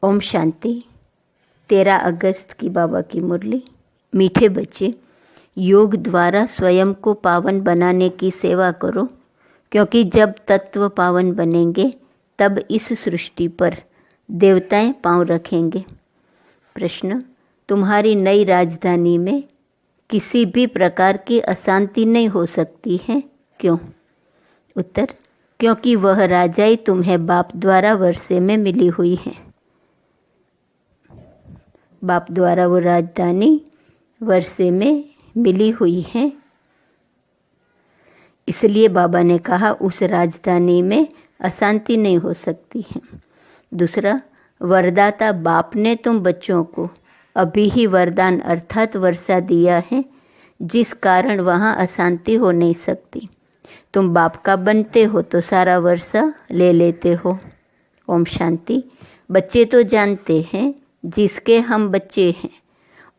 ओम शांति। 13 अगस्त की बाबा की मुरली। मीठे बच्चे, योग द्वारा स्वयं को पावन बनाने की सेवा करो, क्योंकि जब तत्व पावन बनेंगे तब इस सृष्टि पर देवताएं पांव रखेंगे। प्रश्न: तुम्हारी नई राजधानी में किसी भी प्रकार की अशांति नहीं हो सकती है, क्यों? उत्तर: क्योंकि वह राजाई तुम्हें बाप द्वारा वर्षे में मिली हुई है। बाप द्वारा वो राजधानी वर्षे में मिली हुई है, इसलिए बाबा ने कहा उस राजधानी में अशांति नहीं हो सकती है। दूसरा, वरदाता बाप ने तुम बच्चों को अभी ही वरदान अर्थात वर्षा दिया है, जिस कारण वहाँ अशांति हो नहीं सकती। तुम बाप का बनते हो तो सारा वर्षा ले लेते हो। ओम शांति। बच्चे तो जानते हैं जिसके हम बच्चे हैं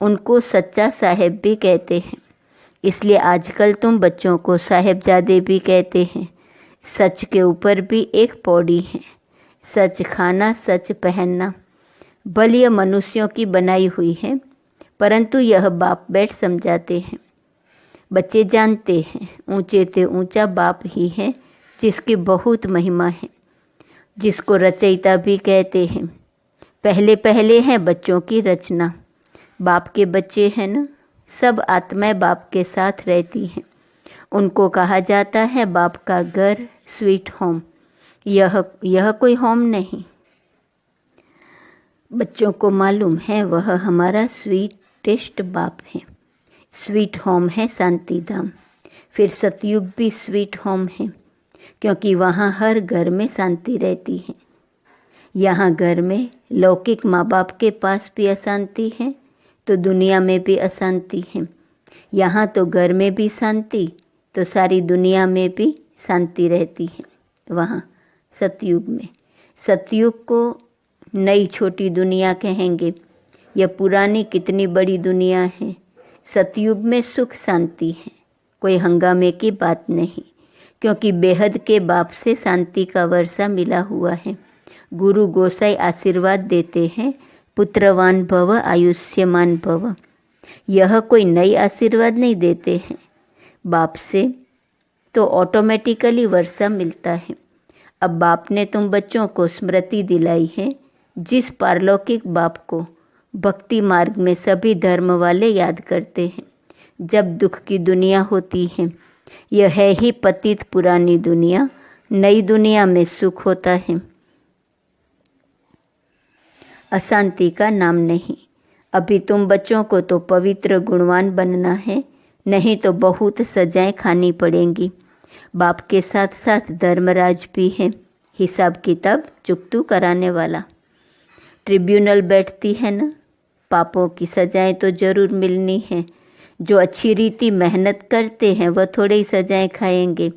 उनको सच्चा साहेब भी कहते हैं, इसलिए आजकल तुम बच्चों को साहेबजादे भी कहते हैं। सच के ऊपर भी एक पौड़ी है, सच खाना सच पहनना। बल यह मनुष्यों की बनाई हुई है, परंतु यह बाप बैठ समझाते हैं। बच्चे जानते हैं ऊंचे से ऊंचा बाप ही है, जिसकी बहुत महिमा है, जिसको रचयिता भी कहते हैं। पहले पहले है बच्चों की रचना। बाप के बच्चे हैं ना, सब आत्माएं बाप के साथ रहती हैं। उनको कहा जाता है बाप का घर, स्वीट होम। यह कोई होम नहीं। बच्चों को मालूम है वह हमारा स्वीटेस्ट बाप है। स्वीट होम है शांति धाम। फिर सतयुग भी स्वीट होम है, क्योंकि वहाँ हर घर में शांति रहती है। यहाँ घर में लौकिक माँ बाप के पास भी अशांति है तो दुनिया में भी अशांति है। यहाँ तो घर में भी शांति तो सारी दुनिया में भी शांति रहती है। वहाँ सतयुग में, सतयुग को नई छोटी दुनिया कहेंगे। यह पुरानी कितनी बड़ी दुनिया है। सतयुग में सुख शांति है, कोई हंगामे की बात नहीं, क्योंकि बेहद के बाप से शांति का वर्षा मिला हुआ है। गुरु गोसाई आशीर्वाद देते हैं, पुत्रवान भव आयुष्यमान भव। यह कोई नई आशीर्वाद नहीं देते हैं। बाप से तो ऑटोमेटिकली वर्षा मिलता है। अब बाप ने तुम बच्चों को स्मृति दिलाई है, जिस पारलौकिक बाप को भक्ति मार्ग में सभी धर्म वाले याद करते हैं। जब दुख की दुनिया होती है, यह है ही पतित पुरानी दुनिया। नई दुनिया में सुख होता है, अशांति का नाम नहीं। अभी तुम बच्चों को तो पवित्र गुणवान बनना है, नहीं तो बहुत सजाएं खानी पड़ेंगी। बाप के साथ साथ धर्मराज भी है, हिसाब किताब चुकतू कराने वाला। ट्रिब्यूनल बैठती है ना, पापों की सजाएं तो जरूर मिलनी है। जो अच्छी रीति मेहनत करते हैं वह थोड़े ही सजाएं खाएंगे।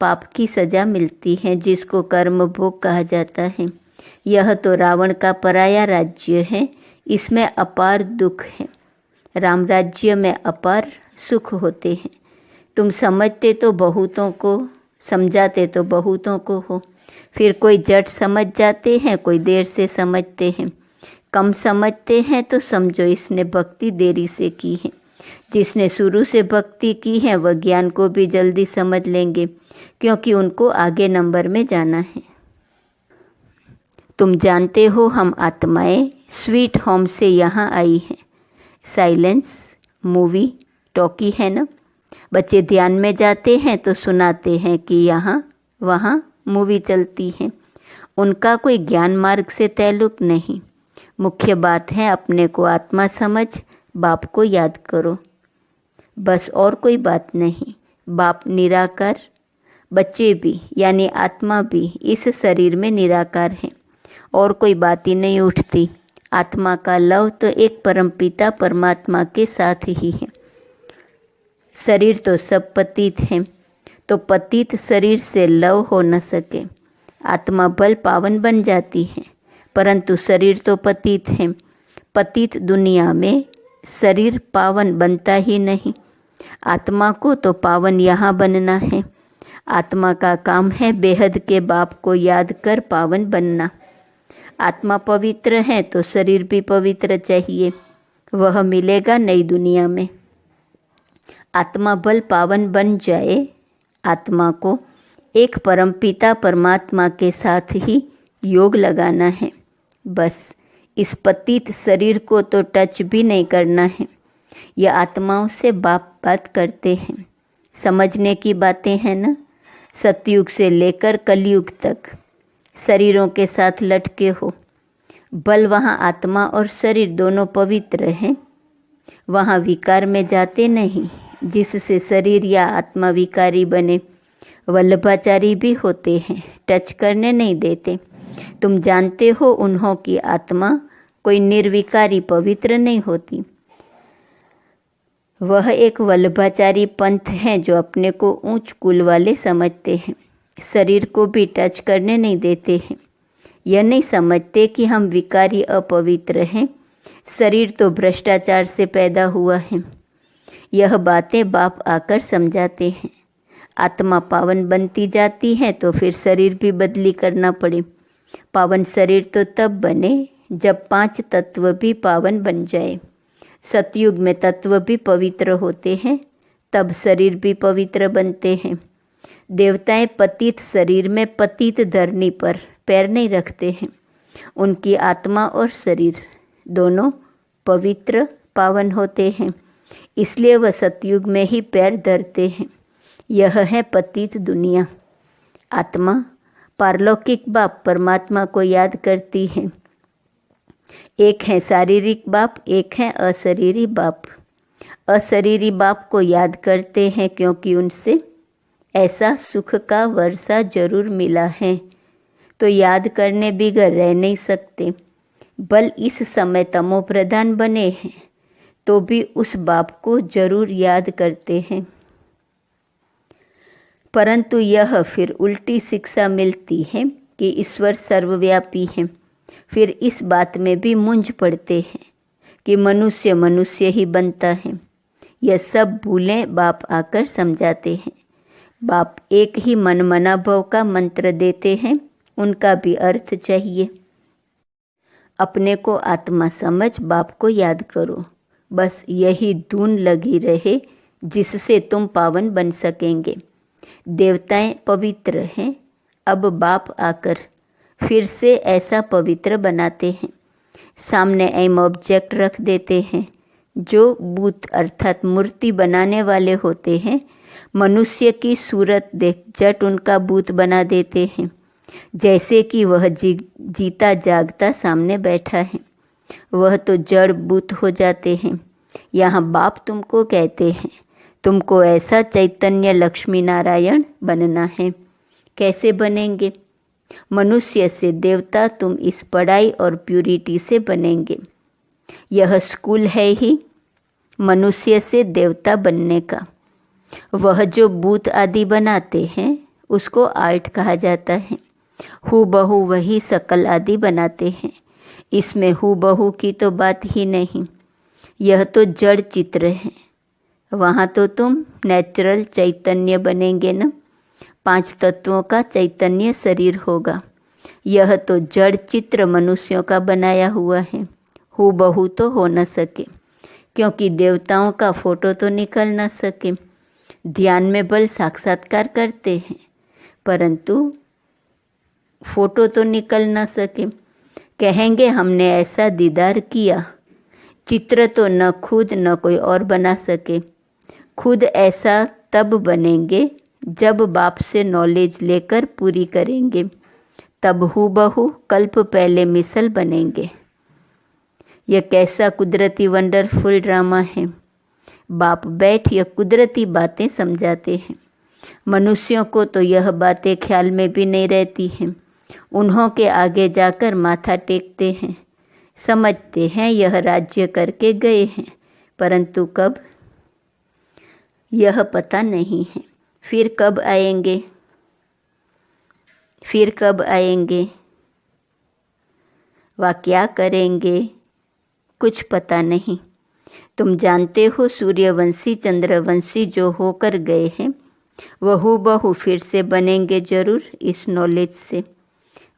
पाप की सजा मिलती है, जिसको कर्म भोग कहा जाता है। यह तो रावण का पराया राज्य है, इसमें अपार दुख है। राम राज्य में अपार सुख होते हैं। तुम समझते तो बहुतों को, समझाते तो बहुतों को हो। फिर कोई जट समझ जाते हैं, कोई देर से समझते हैं। कम समझते हैं तो समझो इसने भक्ति देरी से की है। जिसने शुरू से भक्ति की है वह ज्ञान को भी जल्दी समझ लेंगे, क्योंकि उनको आगे नंबर में जाना है। तुम जानते हो हम आत्माएं स्वीट होम से यहाँ आई हैं। साइलेंस मूवी टॉकी है ना, बच्चे ध्यान में जाते हैं तो सुनाते हैं कि यहाँ वहाँ मूवी चलती है। उनका कोई ज्ञान मार्ग से ताल्लुक नहीं। मुख्य बात है अपने को आत्मा समझ, बाप को याद करो, बस और कोई बात नहीं। बाप निराकार, बच्चे भी यानी आत्मा भी इस शरीर में निराकार है, और कोई बात ही नहीं उठती। आत्मा का लव तो एक परमपिता परमात्मा के साथ ही है। शरीर तो सब पतित है, तो पतित शरीर से लव हो न सके। आत्मा बल पावन बन जाती है, परंतु शरीर तो पतित है। पतित दुनिया में शरीर पावन बनता ही नहीं। आत्मा को तो पावन यहाँ बनना है। आत्मा का काम है बेहद के बाप को याद कर पावन बनना। आत्मा पवित्र है तो शरीर भी पवित्र चाहिए, वह मिलेगा नई दुनिया में। आत्मा बल पावन बन जाए, आत्मा को एक परमपिता परमात्मा के साथ ही योग लगाना है। बस इस पतित शरीर को तो टच भी नहीं करना है। यह आत्माओं से बात करते हैं, समझने की बातें हैं ना। सतयुग से लेकर कलयुग तक शरीरों के साथ लटके हो। बल वहाँ आत्मा और शरीर दोनों पवित्र हैं, वहाँ विकार में जाते नहीं, जिससे शरीर या आत्मा विकारी बने। वल्लभाचारी भी होते हैं, टच करने नहीं देते। तुम जानते हो उन्हों की आत्मा कोई निर्विकारी पवित्र नहीं होती। वह एक वल्लभाचारी पंथ है जो अपने को ऊंच कुल वाले समझते हैं, शरीर को भी टच करने नहीं देते हैं। यह नहीं समझते कि हम विकारी अपवित्र हैं, शरीर तो भ्रष्टाचार से पैदा हुआ है। यह बातें बाप आकर समझाते हैं। आत्मा पावन बनती जाती है तो फिर शरीर भी बदली करना पड़े। पावन शरीर तो तब बने जब 5 तत्व भी पावन बन जाए। सतयुग में तत्व भी पवित्र होते हैं, तब शरीर भी पवित्र बनते हैं। देवताएं पतित शरीर में पतित धरनी पर पैर नहीं रखते हैं। उनकी आत्मा और शरीर दोनों पवित्र पावन होते हैं, इसलिए वह सतयुग में ही पैर धरते हैं। यह है पतित दुनिया। आत्मा पारलौकिक बाप परमात्मा को याद करती है। एक है शारीरिक बाप, एक है अशरीरी बाप। अशरीरी बाप को याद करते हैं क्योंकि उनसे ऐसा सुख का वर्षा जरूर मिला है, तो याद करने बिगर रह नहीं सकते। बल इस समय तमो प्रधान बने हैं तो भी उस बाप को जरूर याद करते हैं, परंतु यह फिर उल्टी शिक्षा मिलती है कि ईश्वर सर्वव्यापी है। फिर इस बात में भी मूंझ पड़ते हैं कि मनुष्य मनुष्य ही बनता है। यह सब भूलें बाप आकर समझाते हैं। बाप एक ही मन मना भव का मंत्र देते हैं, उनका भी अर्थ चाहिए। अपने को आत्मा समझ बाप को याद करो, बस यही धुन लगी रहे जिससे तुम पावन बन सकेंगे। देवताएं पवित्र हैं, अब बाप आकर फिर से ऐसा पवित्र बनाते हैं। सामने एम ऑब्जेक्ट रख देते हैं जो बूत अर्थात मूर्ति बनाने वाले होते हैं। मनुष्य की सूरत देख जट उनका बूत बना देते हैं, जैसे कि वह जीता जागता सामने बैठा है। वह तो जड़ बूत हो जाते हैं। यहाँ बाप तुमको कहते हैं तुमको ऐसा चैतन्य लक्ष्मी नारायण बनना है। कैसे बनेंगे? मनुष्य से देवता तुम इस पढ़ाई और प्यूरिटी से बनेंगे। यह स्कूल है ही मनुष्य से देवता बनने का। वह जो भूत आदि बनाते हैं उसको आर्ट कहा जाता है। हूबहू वही सकल आदि बनाते हैं, इसमें हूबहू की तो बात ही नहीं। यह तो जड़ चित्र है, वहाँ तो तुम नेचुरल चैतन्य बनेंगे न। 5 तत्वों का चैतन्य शरीर होगा। यह तो जड़ चित्र मनुष्यों का बनाया हुआ है, हूबहू तो हो न सके, क्योंकि देवताओं का फोटो तो निकल न सके। ध्यान में बल साक्षात्कार करते हैं, परंतु फोटो तो निकल न सके। कहेंगे हमने ऐसा दीदार किया, चित्र तो न खुद न कोई और बना सके। खुद ऐसा तब बनेंगे जब बाप से नॉलेज लेकर पूरी करेंगे, तब हूबहू कल्प पहले मिसल बनेंगे। यह कैसा कुदरती वंडरफुल ड्रामा है। बाप बैठ यह कुदरती बातें समझाते हैं। मनुष्यों को तो यह बातें ख्याल में भी नहीं रहती हैं। उन्हों के आगे जाकर माथा टेकते हैं, समझते हैं यह राज्य करके गए हैं, परंतु कब यह पता नहीं है। फिर कब आएंगे, फिर कब आएंगे, वा क्या करेंगे, कुछ पता नहीं। तुम जानते हो सूर्यवंशी चंद्रवंशी जो होकर गए हैं वह हूबहू फिर से बनेंगे जरूर, इस नॉलेज से।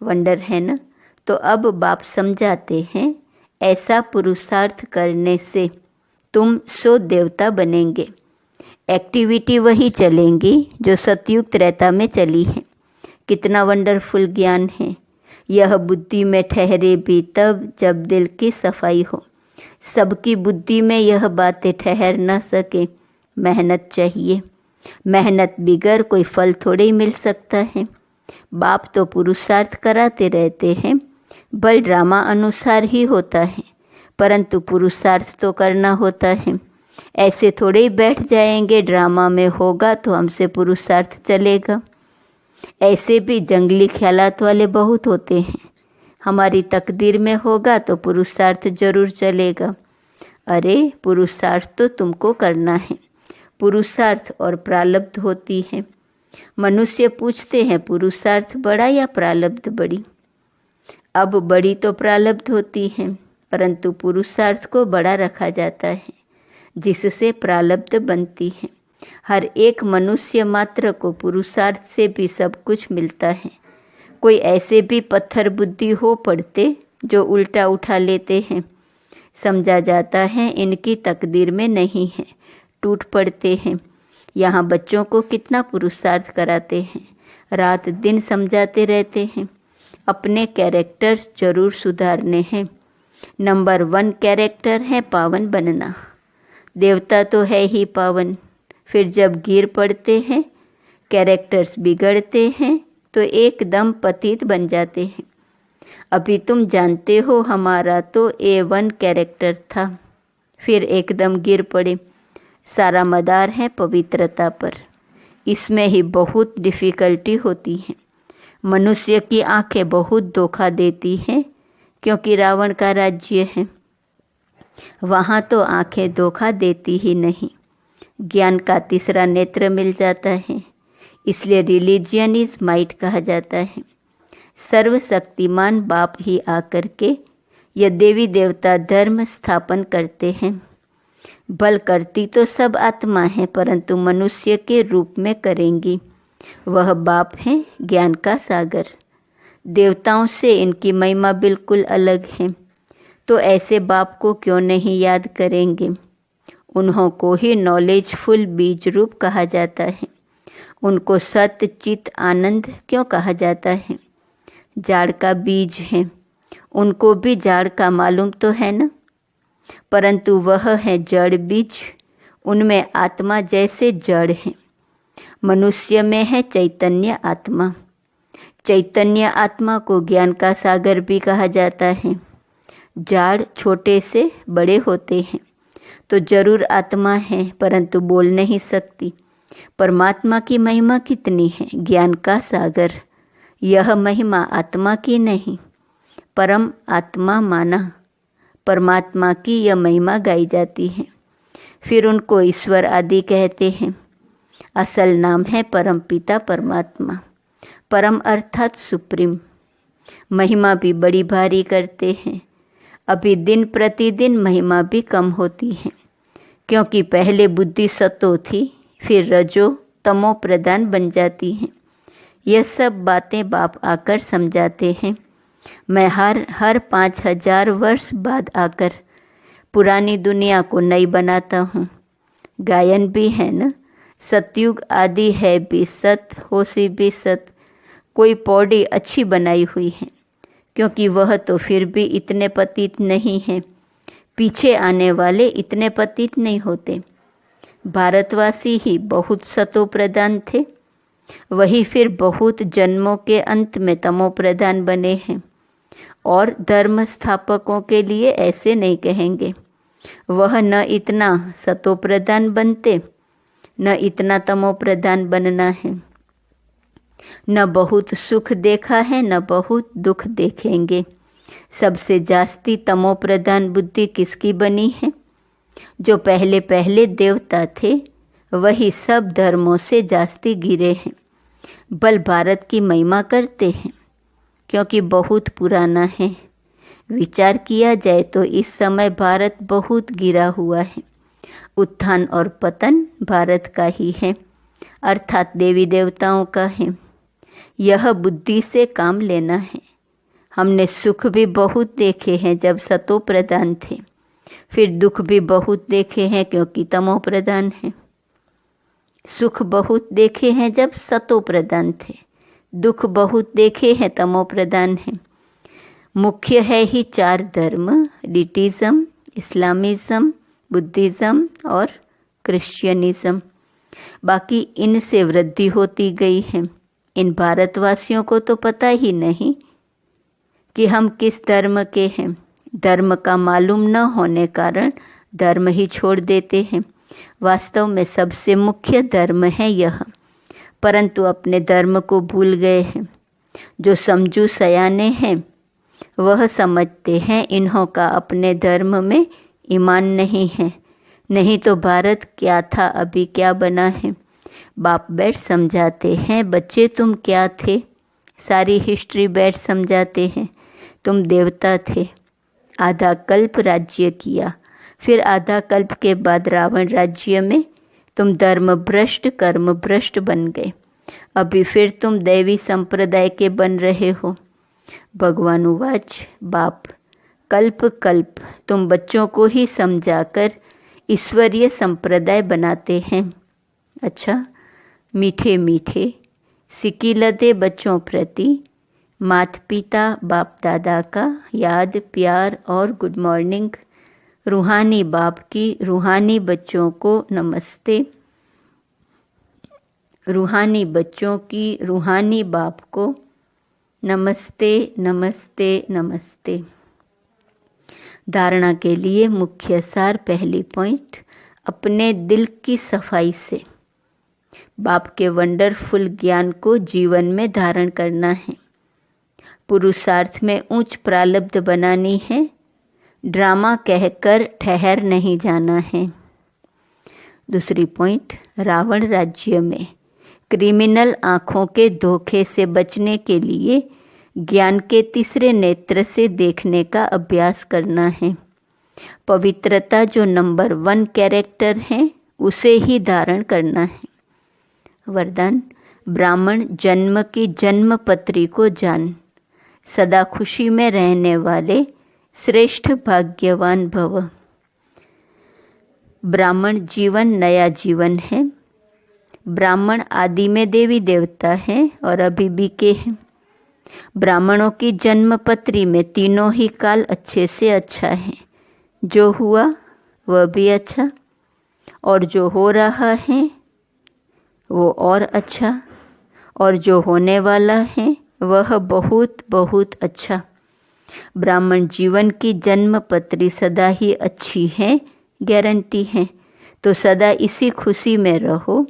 वंडर है ना। तो अब बाप समझाते हैं, ऐसा पुरुषार्थ करने से तुम 100 देवता बनेंगे। एक्टिविटी वही चलेंगी जो सतयुग त्रेता में चली है। कितना वंडरफुल ज्ञान है। यह बुद्धि में ठहरे भी तब जब दिल की सफाई हो। सबकी बुद्धि में यह बातें ठहर न सके। मेहनत चाहिए। मेहनत बिगर कोई फल थोड़े ही मिल सकता है। बाप तो पुरुषार्थ कराते रहते हैं। बल ड्रामा अनुसार ही होता है, परंतु पुरुषार्थ तो करना होता है। ऐसे थोड़े ही बैठ जाएंगे ड्रामा में होगा तो हमसे पुरुषार्थ चलेगा। ऐसे भी जंगली ख्यालात वाले बहुत होते हैं। हमारी तकदीर में होगा तो पुरुषार्थ जरूर चलेगा। अरे पुरुषार्थ तो तुमको करना है। पुरुषार्थ और प्रारब्ध होती है। मनुष्य पूछते हैं पुरुषार्थ बड़ा या प्रारब्ध बड़ी। अब बड़ी तो प्रारब्ध होती है, परंतु पुरुषार्थ को बड़ा रखा जाता है, जिससे प्रारब्ध बनती है। हर एक मनुष्य मात्र को पुरुषार्थ से भी सब कुछ मिलता है। कोई ऐसे भी पत्थर बुद्धि हो पड़ते जो उल्टा उठा लेते हैं। समझा जाता है इनकी तकदीर में नहीं है, टूट पड़ते हैं। यहाँ बच्चों को कितना पुरुषार्थ कराते हैं, रात दिन समझाते रहते हैं। अपने कैरेक्टर्स जरूर सुधारने हैं। नंबर 1 कैरेक्टर है पावन बनना। देवता तो है ही पावन, फिर जब गिर पड़ते हैं, कैरेक्टर्स बिगड़ते हैं तो एकदम पतित बन जाते हैं। अभी तुम जानते हो हमारा तो A1 कैरेक्टर था, फिर एकदम गिर पड़े। सारा मदार है पवित्रता पर। इसमें ही बहुत डिफ़िकल्टी होती है। मनुष्य की आंखें बहुत धोखा देती हैं, क्योंकि रावण का राज्य है। वहाँ तो आंखें धोखा देती ही नहीं, ज्ञान का तीसरा नेत्र मिल जाता है। इसलिए रिलीजियन इज माइट कहा जाता है। सर्वशक्तिमान बाप ही आकर के यह देवी देवता धर्म स्थापन करते हैं। बल करती तो सब आत्मा है, परंतु मनुष्य के रूप में करेंगी। वह बाप है ज्ञान का सागर। देवताओं से इनकी महिमा बिल्कुल अलग है, तो ऐसे बाप को क्यों नहीं याद करेंगे। उन्हों को ही नॉलेजफुल बीज रूप कहा जाता है। उनको सत्य चित आनंद क्यों कहा जाता है। जाड़ का बीज है, उनको भी जाड़ का मालूम तो है ना, परंतु वह है जड़ बीज। उनमें आत्मा जैसे जड़ है। मनुष्य में है चैतन्य आत्मा। चैतन्य आत्मा को ज्ञान का सागर भी कहा जाता है। जाड़ छोटे से बड़े होते हैं तो जरूर आत्मा है, परंतु बोल नहीं सकती। परमात्मा की महिमा कितनी है, ज्ञान का सागर। यह महिमा आत्मा की नहीं, परम आत्मा माना। परमात्मा की यह महिमा गाई जाती है। फिर उनको ईश्वर आदि कहते हैं। असल नाम है परमपिता परमात्मा। परम अर्थात सुप्रीम। महिमा भी बड़ी भारी करते हैं। अभी दिन प्रतिदिन महिमा भी कम होती है, क्योंकि पहले बुद्धि सतो थी, फिर रजो तमो प्रधान बन जाती है। यह सब बातें बाप आकर समझाते हैं। मैं हर 5000 वर्ष बाद आकर पुरानी दुनिया को नई बनाता हूँ। गायन भी है न, सतयुग आदि है भी सत, होशी भी सत। कोई पौड़ी अच्छी बनाई हुई है, क्योंकि वह तो फिर भी इतने पतित नहीं है। पीछे आने वाले इतने पतित नहीं होते। भारतवासी ही बहुत सतो प्रधान थे, वही फिर बहुत जन्मों के अंत में तमो प्रधान बने हैं। और धर्म स्थापकों के लिए ऐसे नहीं कहेंगे। वह न इतना सतो प्रधान बनते, न इतना तमो प्रधान बनना है। न बहुत सुख देखा है, न बहुत दुख देखेंगे। सबसे जास्ती तमो प्रधान बुद्धि किसकी बनी है? जो पहले पहले देवता थे, वही सब धर्मों से जास्ती गिरे हैं। बल भारत की महिमा करते हैं, क्योंकि बहुत पुराना है। विचार किया जाए तो इस समय भारत बहुत गिरा हुआ है। उत्थान और पतन भारत का ही है, अर्थात देवी देवताओं का है। यह बुद्धि से काम लेना है। हमने सुख भी बहुत देखे हैं जब सतो प्रधान थे, फिर दुख भी बहुत देखे हैं क्योंकि तमो प्रधान है। सुख बहुत देखे हैं जब सतो प्रधान थे, दुख बहुत देखे हैं तमो प्रधान है। मुख्य है ही 4 धर्म, डिटिज़म, इस्लामिज़म, बुद्धिज़्म और क्रिश्चियनिज़म। बाकी इनसे वृद्धि होती गई है। इन भारतवासियों को तो पता ही नहीं कि हम किस धर्म के हैं। धर्म का मालूम न होने कारण धर्म ही छोड़ देते हैं। वास्तव में सबसे मुख्य धर्म है यह, परंतु अपने धर्म को भूल गए हैं। जो समझू सयाने हैं वह समझते हैं इन्हों का अपने धर्म में ईमान नहीं है, नहीं तो भारत क्या था अभी क्या बना है। बाप बैठ समझाते हैं, बच्चे तुम क्या थे। सारी हिस्ट्री बैठ समझाते हैं, तुम देवता थे, आधा कल्प राज्य किया, फिर आधा कल्प के बाद रावण राज्य में तुम धर्म भ्रष्ट कर्म भ्रष्ट बन गए। अभी फिर तुम दैवी संप्रदाय के बन रहे हो। भगवान उवाच, बाप कल्प कल्प तुम बच्चों को ही समझाकर ईश्वरीय संप्रदाय बनाते हैं। अच्छा, मीठे मीठे सिकिलते बच्चों प्रति माता पिता बाप दादा का याद प्यार और गुड मॉर्निंग। रूहानी बाप की रूहानी बच्चों को नमस्ते। रूहानी बच्चों की रूहानी बाप को नमस्ते नमस्ते नमस्ते। धारणा के लिए मुख्य सार, पहली पॉइंट, अपने दिल की सफाई से बाप के वंडरफुल ज्ञान को जीवन में धारण करना है। पुरुषार्थ में उच्च प्रारब्ध बनानी है, ड्रामा कहकर ठहर नहीं जाना है। दूसरी पॉइंट, रावण राज्य में क्रिमिनल आँखों के धोखे से बचने के लिए ज्ञान के तीसरे नेत्र से देखने का अभ्यास करना है। पवित्रता जो नंबर 1 कैरेक्टर है उसे ही धारण करना है। वरदान, ब्राह्मण जन्म की जन्म पत्री को जान, सदा खुशी में रहने वाले श्रेष्ठ भाग्यवान भव। ब्राह्मण जीवन नया जीवन है। ब्राह्मण आदि में देवी देवता है और अभी भी के हैं। ब्राह्मणों की जन्म पत्री में तीनों ही काल अच्छे से अच्छा है। जो हुआ वह भी अच्छा, और जो हो रहा है वो और अच्छा, और जो होने वाला है वह बहुत बहुत अच्छा। ब्राह्मण जीवन की जन्म पत्री सदा ही अच्छी है, गारंटी है। तो सदा इसी खुशी में रहो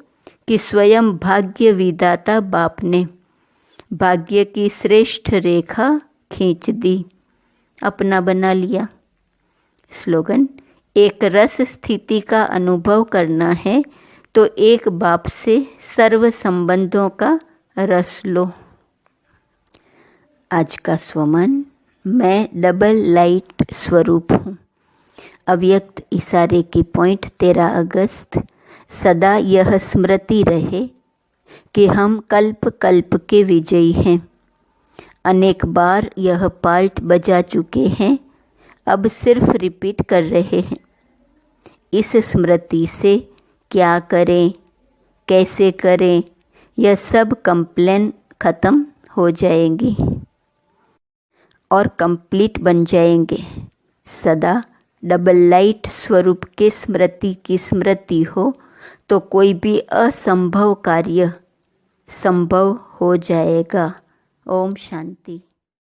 कि स्वयं भाग्य विधाता बाप ने भाग्य की श्रेष्ठ रेखा खींच दी, अपना बना लिया। स्लोगन, एक रस स्थिति का अनुभव करना है तो एक बाप से सर्व संबंधों का रस लो। आज का स्वमन, मैं डबल लाइट स्वरूप हूँ। अव्यक्त इशारे की पॉइंट 13 अगस्त। सदा यह स्मृति रहे कि हम कल्प कल्प के विजयी हैं। अनेक बार यह पार्ट बजा चुके हैं, अब सिर्फ रिपीट कर रहे हैं। इस स्मृति से क्या करें, कैसे करें, यह सब कंप्लेन खत्म हो जाएंगी और कंप्लीट बन जाएंगे। सदा डबल लाइट स्वरूप के स्मृति की स्मृति हो तो कोई भी असंभव कार्य संभव हो जाएगा। ओम शांति।